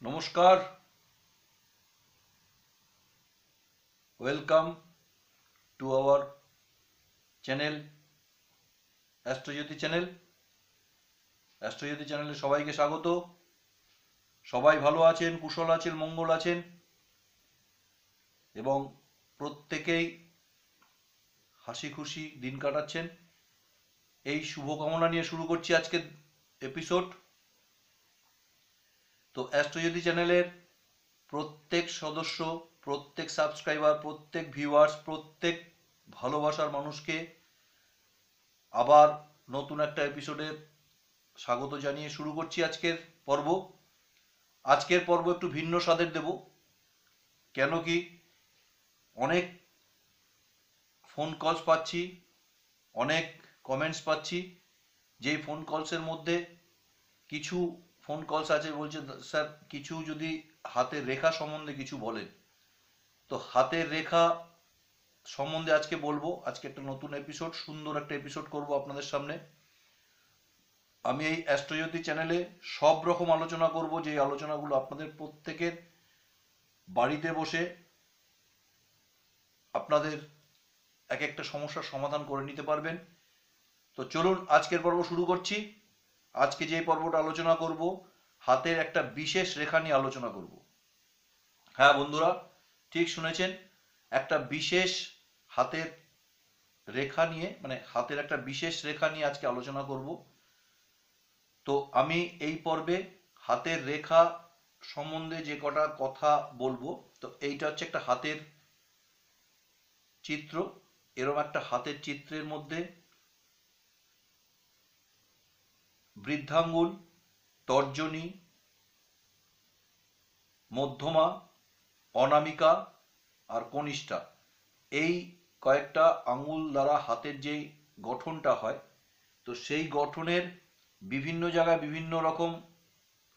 নমস্কার, welcome to our channel Astrojyoti channel. Astrojyoti চ্যানেলে সবাইকে স্বাগত। সবাই ভালো আছেন, কুশল আছেন, মঙ্গল আছেন এবং প্রত্যেকেই হাসি খুশি দিন কাটাচ্ছেন, এই শুভকামনা নিয়ে শুরু করছি আজকের এপিসোড। তো অ্যাস্ট্রোজ্যোতি চ্যানেলের প্রত্যেক সদস্য, প্রত্যেক সাবস্ক্রাইবার, প্রত্যেক ভিউয়ার্স, প্রত্যেক ভালোবাসার মানুষকে আবার নতুন একটা এপিসোডে স্বাগত জানিয়ে শুরু করছি আজকের পর্ব। আজকের পর্ব একটু ভিন্ন স্বাদের দেব, কেন কি অনেক ফোন কলস পাচ্ছি, অনেক কমেন্টস পাচ্ছি, যেই ফোন কলসের মধ্যে কিছু ফোন কলস আছে বলছে স্যার কিছু যদি হাতের রেখা সম্বন্ধে কিছু বলেন। তো হাতের রেখা সম্বন্ধে আজকে বলবো। আজকে একটা নতুন এপিসোড, সুন্দর একটা এপিসোড করব আপনাদের সামনে। আমি এই অ্যাস্ট্রোজ্যোতি চ্যানেলে সব রকম আলোচনা করব, যে আলোচনাগুলো আপনাদের প্রত্যেকের বাড়িতে বসে আপনাদের এক একটা সমস্যার সমাধান করে নিতে পারবেন। তো চলুন আজকের পর্ব শুরু করছি। আজকে যে পর্বটা আলোচনা করব, হাতের একটা বিশেষ রেখা নিয়ে আলোচনা করব। হ্যাঁ বন্ধুরা, ঠিক শুনেছেন, একটা বিশেষ হাতের রেখা নিয়ে, মানে হাতের একটা বিশেষ রেখা নিয়ে আজকে আলোচনা করব। তো আমি এই পর্বে হাতের রেখা সম্বন্ধে যে কটা কথা বলবো, তো এইটা হচ্ছে একটা হাতের চিত্র। এরকম একটা হাতের চিত্রের মধ্যে বৃদ্ধাঙ্গুল, তর্জনী, মধ্যমা, অনামিকা আর কনিষ্ঠা, এই কয়েকটা আঙ্গুল দ্বারা হাতের যেই গঠনটা হয়, তো সেই গঠনের বিভিন্ন জায়গায় বিভিন্ন রকম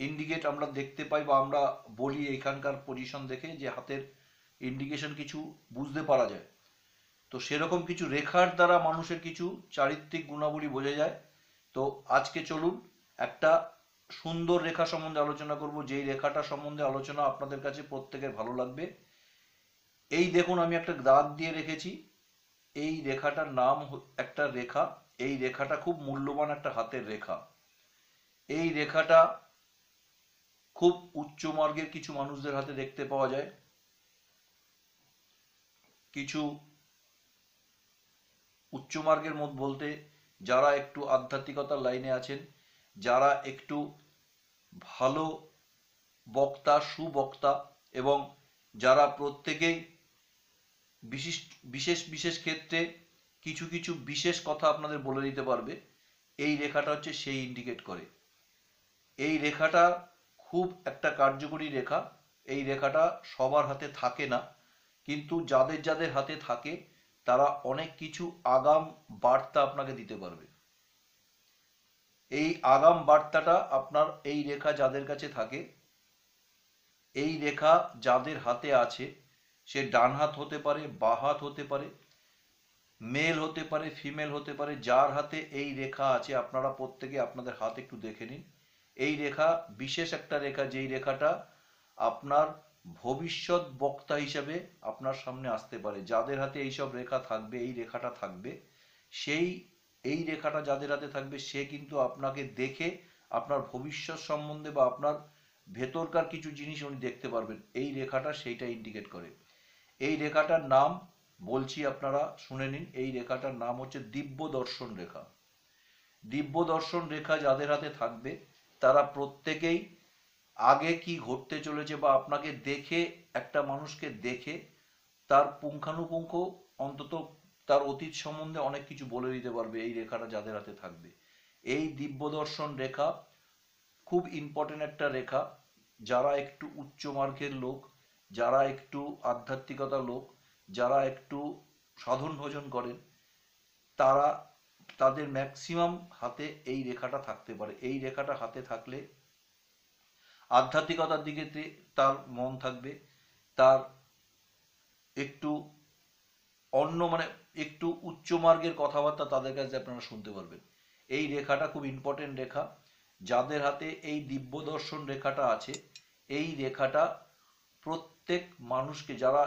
ইন্ডিকেট আমরা দেখতে পাই, বা আমরা বলি এখানকার পজিশন দেখে যে হাতের ইন্ডিকেশন কিছু বুঝতে পারা যায়। তো সেরকম কিছু রেখার দ্বারা মানুষের কিছু চারিত্রিক গুণাবলী বোঝা যায়। তো আজকে চলুন একটা সুন্দর রেখা সম্বন্ধে আলোচনা করব, যেই রেখাটা সম্বন্ধে আলোচনা আপনাদের কাছে প্রত্যেকের ভালো লাগবে। এই দেখুন, আমি একটা দাগ দিয়ে রেখেছি, এই রেখাটার নাম একটা রেখা। এই রেখাটা খুব মূল্যবান একটা হাতের রেখা। এই রেখাটা খুব উচ্চ মার্গের কিছু মানুষদের হাতে দেখতে পাওয়া যায়। কিছু উচ্চ মার্গের মধ্যে বলতে যারা একটু আধ্যাত্মিকতার লাইনে আছেন, যারা একটু ভালো বক্তা, সুবক্তা, এবং যারা প্রত্যেকেই বিশেষ বিশেষ ক্ষেত্রে কিছু কিছু বিশেষ কথা আপনাদের বলে দিতে পারবে, এই রেখাটা হচ্ছে সেই ইন্ডিকেট করে। এই রেখাটা খুব একটা কার্যকরী রেখা। এই রেখাটা সবার হাতে থাকে না, কিন্তু যাদের যাদের হাতে থাকে তারা অনেক কিছু আগাম বার্তা আপনাকে দিতে পারবে। এই আগাম বার্তাটা আপনার এই রেখা যাদের কাছে থাকে, এই রেখা যাদের হাতে আছে, সে ডান হাত হতে পারে, বাঁ হাত হতে পারে, মেল হতে পারে, ফিমেল হতে পারে, যার হাতে এই রেখা আছে আপনারা প্রত্যেকে আপনাদের হাত একটু দেখে নিন। এই রেখা বিশেষ একটা রেখা, যেই রেখাটা আপনার ভবিষ্যৎ বক্তা হিসাবে আপনার সামনে আসতে পারে। যাদের হাতে এইসব রেখা থাকবে, এই রেখাটা থাকবে, সেই এই রেখাটা যাদের হাতে থাকবে সে কিন্তু আপনাকে দেখে আপনার ভবিষ্যৎ সম্বন্ধে বা আপনার ভেতরকার কিছু জিনিস উনি দেখতে পারবেন। এই রেখাটা সেইটা ইন্ডিকেট করে। এই রেখাটার নাম বলছি, আপনারা শুনে নিন। এই রেখাটার নাম হচ্ছে দিব্য দর্শন রেখা। দিব্য দর্শন রেখা যাদের হাতে থাকবে তারা প্রত্যেকেই আগে কি ঘটতে চলেছে, বা আপনাকে দেখে, একটা মানুষকে দেখে তার পুঙ্খানুপুঙ্খ, অন্তত তার অতীত সম্বন্ধে অনেক কিছু বলে দিতে পারবে এই রেখাটা যাদের হাতে থাকবে। এই দিব্য দর্শন রেখা খুব ইম্পর্টেন্ট একটা রেখা। যারা একটু উচ্চ মার্গের লোক, যারা একটু আধ্যাত্মিকতার লোক, যারা একটু সাধন ভজন করেন, তারা তাদের ম্যাক্সিমাম হাতে এই রেখাটা থাকতে পারে। এই রেখাটা হাতে থাকলে আধ্যাত্মিকতার দিকে তার মন থাকবে, তার একটু অন্য, মানে একটু উচ্চ মার্গের কথাবার্তা তাদের কাছে আপনারা শুনতে পারবেন। এই রেখাটা খুব ইম্পর্টেন্ট রেখা। যাদের হাতে এই দিব্য দর্শন রেখাটা আছে, এই রেখাটা প্রত্যেক মানুষকে, যারা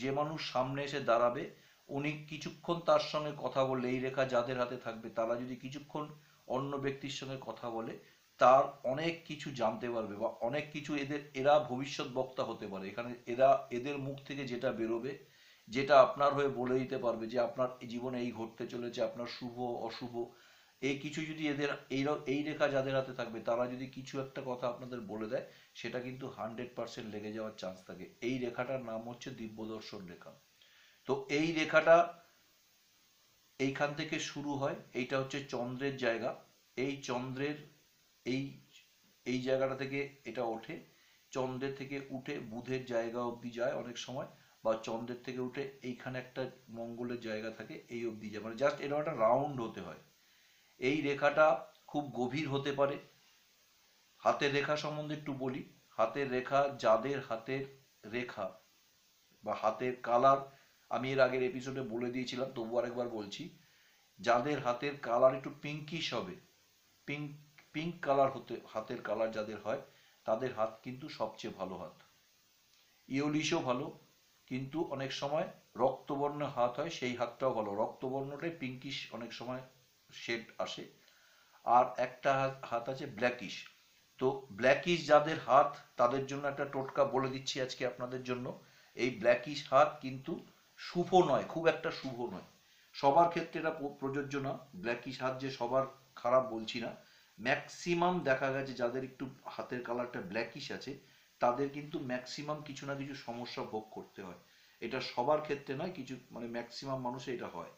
যে মানুষ সামনে এসে দাঁড়াবে, উনি কিছুক্ষণ তার সঙ্গে কথা বললে, এই রেখা যাদের হাতে থাকবে তারা যদি কিছুক্ষণ অন্য ব্যক্তির সঙ্গে কথা বলে, তার অনেক কিছু জানতে পারবে বা অনেক কিছু এরা ভবিষ্যৎ বক্তা হতে পারে। এখানে এদের মুখ থেকে যেটা বেরোবে, যেটা আপনার হয়ে বলে দিতে পারবে যে আপনার জীবনে এই ঘটতে চলেছে, আপনার শুভ অশুভ, এই কিছু যদি এই রেখা যাদের হাতে থাকবে তারা যদি কিছু একটা কথা আপনাদের বলে দেয়, সেটা কিন্তু 100% লেগে যাওয়ার চান্স থাকে। এই রেখাটার নাম হচ্ছে দিব্যদর্শন রেখা। তো এই রেখাটা এইখান থেকে শুরু হয়, এইটা হচ্ছে চন্দ্রের জায়গা। এই চন্দ্রের এই এই জায়গাটা থেকে এটা ওঠে, চন্দ্রের থেকে উঠে বুধের জায়গা অবধি যায় অনেক সময়, বা চন্দ্রের থেকে উঠে এইখানে একটা মঙ্গলের জায়গা থাকে, এই অবধি যায়, মানে জাস্ট এরকম একটা রাউন্ড হতে হয়। এই রেখাটা খুব গভীর হতে পারে। হাতের রেখা সম্বন্ধে একটু বলি। হাতের রেখা, যাদের হাতের রেখা বা হাতের কালার, আমি এর আগের এপিসোডে বলে দিয়েছিলাম, তবু আরেকবার বলছি, যাদের হাতের কালার একটু পিঙ্কিশ হবে, পিঙ্ক পিঙ্ক কালার হতে হাতের কালার যাদের হয়, তাদের হাত কিন্তু সবচেয়ে ভালো হাত। ইয়োলিশও ভালো, কিন্তু অনেক সময় রক্তবর্ণ হাত হয়, সেই হাতটাও ভালো। রক্তবর্ণটাই পিঙ্কিশ অনেক সময় শেড আসে। আর একটা হাত আছে ব্ল্যাকিশ। তো ব্ল্যাকিশ যাদের হাত, তাদের জন্য একটা টোটকা বলে দিচ্ছি আজকে আপনাদের জন্য। এই ব্ল্যাকিশ হাত কিন্তু শুভ নয়, খুব একটা শুভ নয়। সবার ক্ষেত্রে এটা প্রযোজ্য না, ব্ল্যাকিশ হাত যে সবার খারাপ বলছি না। ম্যাক্সিমাম দেখা গেছে যাদের একটু হাতের কালারটা ব্ল্যাকিশ আছে, তাদের কিন্তু ম্যাক্সিমাম কিছু না কিছু সমস্যা ভোগ করতে হয়। এটা সবার ক্ষেত্রে নয়, কিছু মানে ম্যাক্সিমাম মানুষে এটা হয়।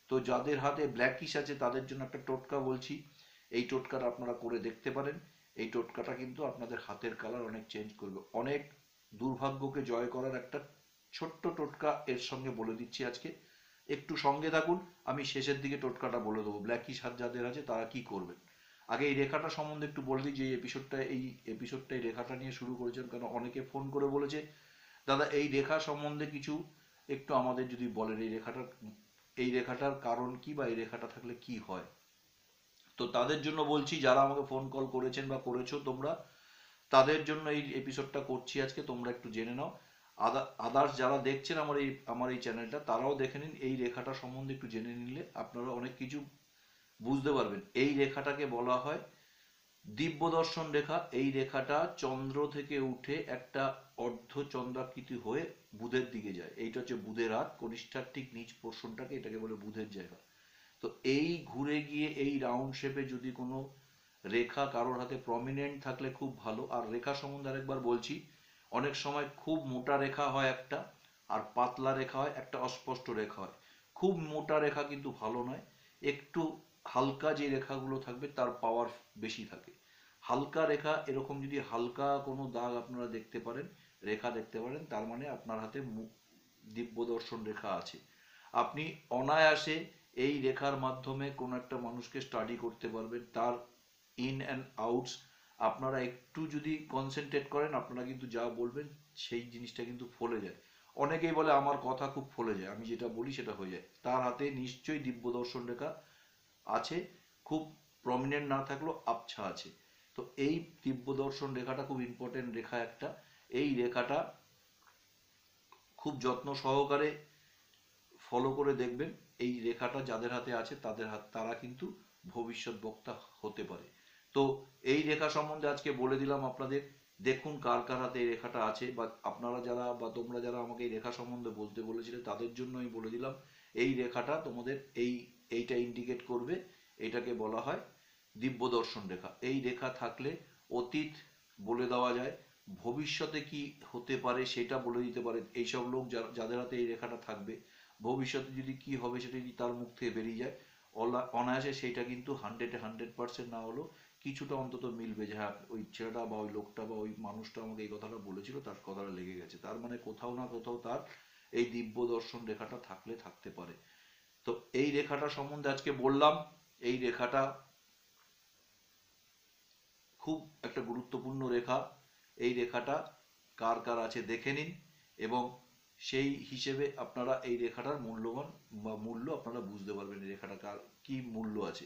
তো যাদের হাতে ব্ল্যাকিশ আছে তাদের জন্য একটা টোটকা বলছি, এই টোটকাটা আপনারা করে দেখতে পারেন। এই টোটকাটা কিন্তু আপনাদের হাতের কালার অনেক চেঞ্জ করবে, অনেক দুর্ভাগ্যকে জয় করার একটা ছোট্ট টোটকা এর সঙ্গে বলে দিচ্ছি আজকে। একটু সঙ্গে থাকুন, আমি শেষের দিকে টোটকাটা বলে দেবো ব্ল্যাকিশ হাত যাদের আছে তারা কি করবেন। আগে এই রেখাটা সম্বন্ধে একটু বলে দিই, যে এই এপিসোডটা এই রেখাটা নিয়ে শুরু করেছেন কারণ অনেকে ফোন করে বলেছে, দাদা এই রেখা সম্বন্ধে কিছু একটু আমাদের যদি বলেন, এই রেখাটার কারণ কি, বা এই রেখাটা থাকলে কি হয়। তো তাদের জন্য বলছি, যারা আমাকে ফোন কল করেছেন বা করেছো তোমরা, তাদের জন্য এই এপিসোডটা করছি আজকে, তোমরা একটু জেনে নাও। আদার্স যারা দেখছেন আমার এই চ্যানেলটা, তারাও দেখে নিন। এই রেখাটা সম্বন্ধে একটু জেনে নিলে আপনারা অনেক কিছু বুঝতে পারবেন। এই রেখাটাকে বলা হয় দিব্যদর্শন রেখা। এই রেখাটা চন্দ্র থেকে উঠে একটা অর্ধচন্দ্রাকৃতি হয়ে বুধের দিকে যায়। এইটা হচ্ছে বুধের হাত, কনিষ্ঠার ঠিক নিচ পোর্শনটাকে, এটাকে বলে বুধের জায়গা। তো এই ঘুরে গিয়ে এই রাউন্ড শেপে যদি কোনো রেখা কারোর হাতে প্রমিনেন্ট থাকলে খুব ভালো। আর রেখা সম্বন্ধে আরেকবার বলছি, অনেক সময় খুব মোটা রেখা হয় একটা, আর পাতলা রেখা হয় একটা, অস্পষ্ট রেখা হয়। খুব মোটা রেখা কিন্তু ভালো নয়, একটু হালকা যে রেখাগুলো থাকবে তার পাওয়ার বেশি থাকে। হালকা রেখা, এরকম যদি হালকা কোনো দাগ আপনারা দেখতে পারেন, রেখা দেখতে পারেন, তার মানে আপনার হাতে দিব্যদর্শন রেখা আছে। আপনি অনায়াসে এই রেখার মাধ্যমে কোনো একটা মানুষকে স্টাডি করতে পারবেন, তার ইন অ্যান্ড আউটস আপনারা একটু যদি কনসেন্ট্রেট করেন, আপনারা কিন্তু যা বলবেন সেই জিনিসটা কিন্তু ফলে যায়। অনেকেই বলে আমার কথা খুব ফলে যায়, আমি যেটা বলি সেটা হয়ে যায়। তার হাতে নিশ্চয়ই দিব্যদর্শন রেখা আছে, খুব প্রমিনেন্ট না থাকলেও আবছা আছে। তো এই দিব্যদর্শন রেখাটা খুব ইম্পর্টেন্ট রেখা একটা। এই রেখাটা খুব যত্ন সহকারে ফলো করে দেখবেন। এই রেখাটা যাদের হাতে আছে তারা কিন্তু ভবিষ্যৎ বক্তা হতে পারে। তো এই রেখা সম্বন্ধে আজকে বলে দিলাম আপনাদের। দেখুন কার কার হাতে এই রেখাটা আছে, বা আপনারা যারা বা তোমরা যারা আমাকে এই রেখা সম্বন্ধে বলতে বলেছিলে, তাদের জন্য আমি বলে দিলাম এই রেখাটা তোমাদের এইটা ইন্ডিকেট করবে। এটাকে বলা হয় দিব্যদর্শন রেখা। এই রেখা থাকলে অতীত বলে দেওয়া যায়, ভবিষ্যতে কি হতে পারে সেটা বলে দিতে পারে। এইসব লোক যাদের হাতে এই রেখাটা থাকবে, ভবিষ্যতে যদি কি হবে সেটা যদি তার মুখ থেকে বেরিয়ে যায়, অনায়াসে সেইটা কিন্তু 100% না হলেও কিছুটা অন্তত মিলবে, যে হ্যাঁ ওই ছেলেটা বা ওই লোকটা বা ওই মানুষটা আমাকে এই কথাটা বলেছিল, তার কথাটা লেগে গেছে, তার মানে কোথাও না কোথাও তার এই দিব্য দর্শন রেখাটা থাকতে পারে। তো এই রেখাটা সম্বন্ধে আজকে বললাম। এই রেখাটা খুব একটা গুরুত্বপূর্ণ রেখা। এই রেখাটা কার কার আছে দেখে নিন, এবং সেই হিসেবে আপনারা এই রেখাটার মূল্যবান বা মূল্য আপনারা বুঝতে পারবেন, এই রেখাটা কার কি মূল্য আছে।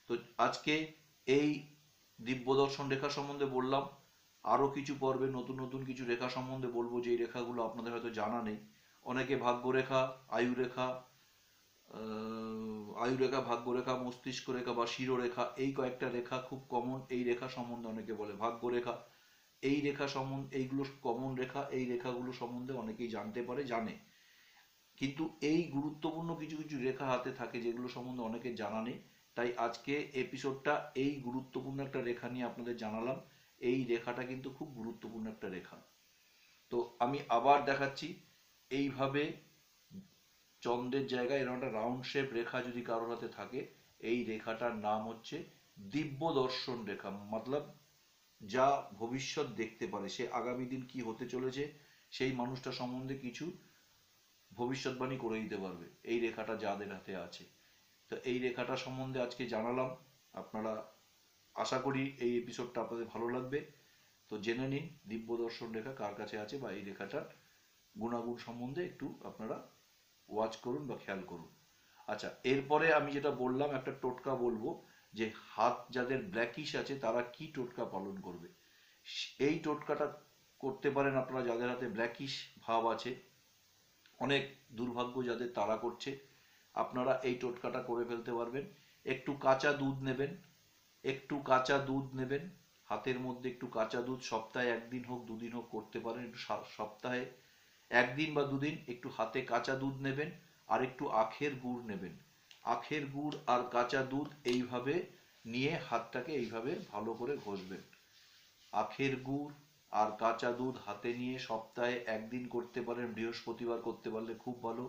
তো আজকে এই দিব্যদর্শন রেখা সম্বন্ধে বললাম। আরও কিছু পর্বে নতুন নতুন কিছু রেখা সম্বন্ধে বলবো, যে রেখাগুলো আপনাদের হয়তো জানা নেই। অনেকে ভাগ্যরেখা, আয়ুরেখা, আয়ুরেখা, ভাগ্যরেখা, মস্তিষ্ক রেখা বা শিরোরেখা, এই কয়েকটা রেখা খুব কমন। এই রেখা সম্বন্ধে অনেকে বলে ভাগ্যরেখা, এই রেখা সম্বন্ধে, এইগুলো কমন রেখা, এই রেখাগুলো সম্বন্ধে অনেকেই জানতে পারে, জানে। কিন্তু এই গুরুত্বপূর্ণ কিছু কিছু রেখা হাতে থাকে যেগুলো সম্বন্ধে অনেকে জানা নেই। তাই আজকে এপিসোডটা এই গুরুত্বপূর্ণ একটা রেখা নিয়ে আপনাদের জানালাম। এই রেখাটা কিন্তু খুব গুরুত্বপূর্ণ একটা রেখা। তো আমি আবার দেখাচ্ছি, এইভাবে চন্দ্রের জায়গায় এরকম একটা রাউন্ড শেপ রেখা যদি কারোর হাতে থাকে, এই রেখাটার নাম হচ্ছে দিব্য দর্শন রেখা। মতলব যা ভবিষ্যৎ দেখতে পারে, সে আগামী দিন কি হতে চলেছে সেই মানুষটা সম্বন্ধে কিছু ভবিষ্যৎবাণী করে দিতে পারবে এই রেখাটা যাদের হাতে আছে। তো এই রেখাটা সম্বন্ধে আজকে জানালাম। আপনারা, আশা করি এই এপিসোডটা আপনাদের ভালো লাগবে। তো জেনে নিন দিব্য দর্শন রেখা কার কাছে আছে, বা এই রেখাটার গুণাগুণ সম্বন্ধে একটু আপনারা ওয়াচ করুন বা খেয়াল করুন। আচ্ছা, এরপরে আমি যেটা বললাম, একটা টোটকা বলবো, যে হাত যাদের ব্ল্যাকিশ আছে তারা কি টোটকা পালন করবে। এই টোটকাটা করতে পারেন আপনারা যাদের হাতে ব্ল্যাকিশ ভাব আছে, অনেক দুর্ভাগ্য যাদের তাড়া করছে, আপনারা এই টোটকাটা করে ফেলতে পারবেন। একটু কাঁচা দুধ নেবেন, একটু কাঁচা দুধ নেবেন হাতের মধ্যে, একটু কাঁচা দুধ, সপ্তাহে একদিন হোক দুদিন হোক করতে পারেন, একটু সপ্তাহে একদিন বা দুদিন একটু হাতে কাঁচা দুধ নেবেন, আর একটু আখের গুড় নেবেন। আখের গুড় আর কাঁচা দুধ এইভাবে নিয়ে হাতটাকে এইভাবে ভালো করে ঘষবেন। আখের গুড় আর কাঁচা দুধ হাতে নিয়ে সপ্তাহে একদিন করতে পারেন, বৃহস্পতিবার করতে পারলে খুব ভালো।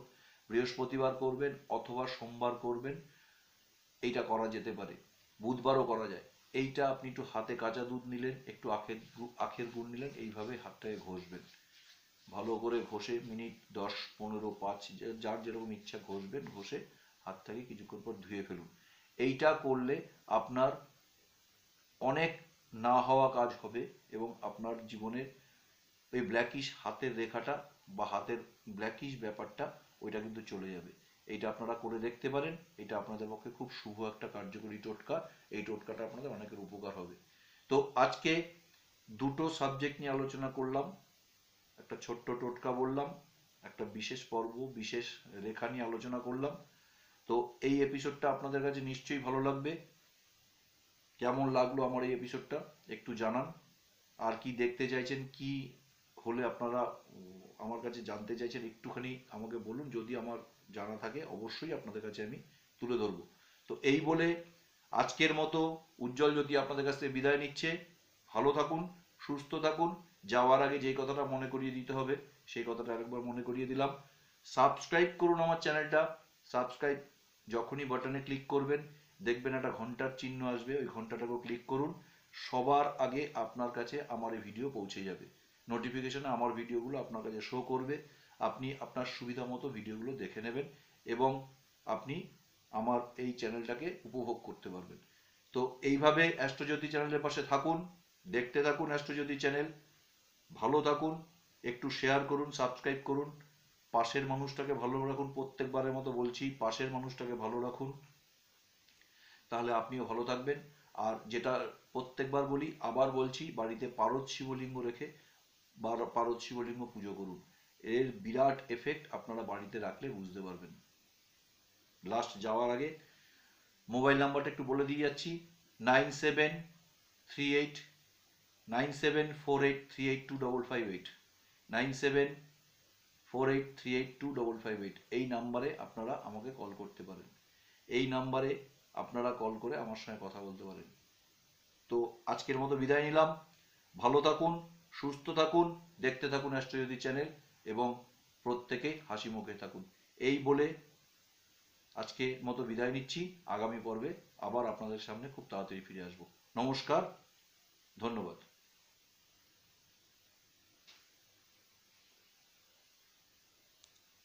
বৃহস্পতিবার করবেন অথবা সোমবার করবেন, এইটা করা যেতে পারে, বুধবারও করা যায়। এইটা আপনি একটু হাতে কাঁচা দুধ নিলেন, একটু আখের গুড় নিলেন, এইভাবে হাতটাকে ঘষবেন। ভালো করে ঘষে মিনিট 10-15-5 যার যেরকম ইচ্ছা ঘষবেন, ঘষে হাতটাকে কিছুক্ষণ পর ধুয়ে ফেলুন। এইটা করলে আপনার অনেক না হওয়া কাজ হবে, এবং আপনার জীবনের ওই ব্ল্যাকিশ হাতের রেখাটা বা হাতের ব্ল্যাকিশ ব্যাপারটা ওইটা কিন্তু চলে যাবে। এইটা আপনারা করে দেখতে পারেন, এটা আপনাদের পক্ষে খুব শুভ একটা কার্যকরী টোটকা। এই টোটকাটা আপনাদের অনেকের উপকার হবে। তো আজকে দুটো সাবজেক্ট নিয়ে আলোচনা করলাম, একটা ছোট্ট টোটকা বললাম, একটা বিশেষ পর্ব, বিশেষ রেখা নিয়ে আলোচনা করলাম। তো এই এপিসোডটা আপনাদের কাছে নিশ্চয়ই ভালো লাগবে। কেমন লাগলো আমার এই এপিসোডটা একটু জানান। আর কি দেখতে চাইছেন, কি হলে আপনারা আমার কাছে জানতে চাইছেন, একটুখানি আমাকে বলুন। যদি আমার জানা থাকে অবশ্যই আপনাদের কাছে আমি তুলে ধরবো। তো এই বলে আজকের মতো উজ্জ্বল জ্যোতি আপনাদের কাছ থেকে বিদায় নিচ্ছে। ভালো থাকুন, সুস্থ থাকুন। যাওয়ার আগে যেই কথাটা মনে করিয়ে দিতে হবে সেই কথাটা আরেকবার মনে করিয়ে দিলাম। সাবস্ক্রাইব করুন আমার চ্যানেলটা। সাবস্ক্রাইব যখনই বাটনে ক্লিক করবেন দেখবেন একটা ঘন্টার চিহ্ন আসবে, ওই ঘন্টাটাকে ক্লিক করুন। সবার আগে আপনার কাছে আমার এই ভিডিও পৌঁছে যাবে, নোটিফিকেশনে আমার ভিডিওগুলো আপনার কাছে শো করবে। আপনি আপনার সুবিধা মতো ভিডিওগুলো দেখে নেবেন এবং আপনি আমার এই চ্যানেলটাকে উপভোগ করতে পারবেন। তো এইভাবে অ্যাস্ট্রোজ্যোতি চ্যানেলের পাশে থাকুন, দেখতে থাকুন অ্যাস্ট্রোজ্যোতি চ্যানেল। ভালো থাকুন, একটু শেয়ার করুন, সাবস্ক্রাইব করুন, পাশের মানুষটাকে ভালো রাখুন। প্রত্যেকবারের মতো বলছি, পাশের মানুষটাকে ভালো রাখুন, তাহলে আপনিও ভালো থাকবেন। আর যেটা প্রত্যেকবার বলি, আবার বলছি, বাড়িতে পারদ শিবলিঙ্গ রেখে পারদ শিবলিঙ্গ পুজো করুন। এর বিরাট এফেক্ট আপনারা বাড়িতে রাখলে বুঝতে পারবেন। লাস্ট যাওয়ার আগে মোবাইল নাম্বারটা একটু বলে দিয়ে যাচ্ছি, 9748 9748382558 এই নাম্বারে আপনারা আমাকে কল করতে পারেন। এই নাম্বারে আপনারা কল করে আমার সঙ্গে কথা বলতে পারেন। তো আজকের মতো বিদায় নিলাম। ভালো থাকুন, সুস্থ থাকুন, দেখতে থাকুন অ্যাস্ট্রোজ্যোতি চ্যানেল, এবং প্রত্যেকে হাসি মুখে থাকুন। এই বলে আজকে মতো বিদায় নিচ্ছি। আগামী পর্বে আবার আপনাদের সামনে খুব তাড়াতাড়ি ফিরে আসবো। নমস্কার, ধন্যবাদ।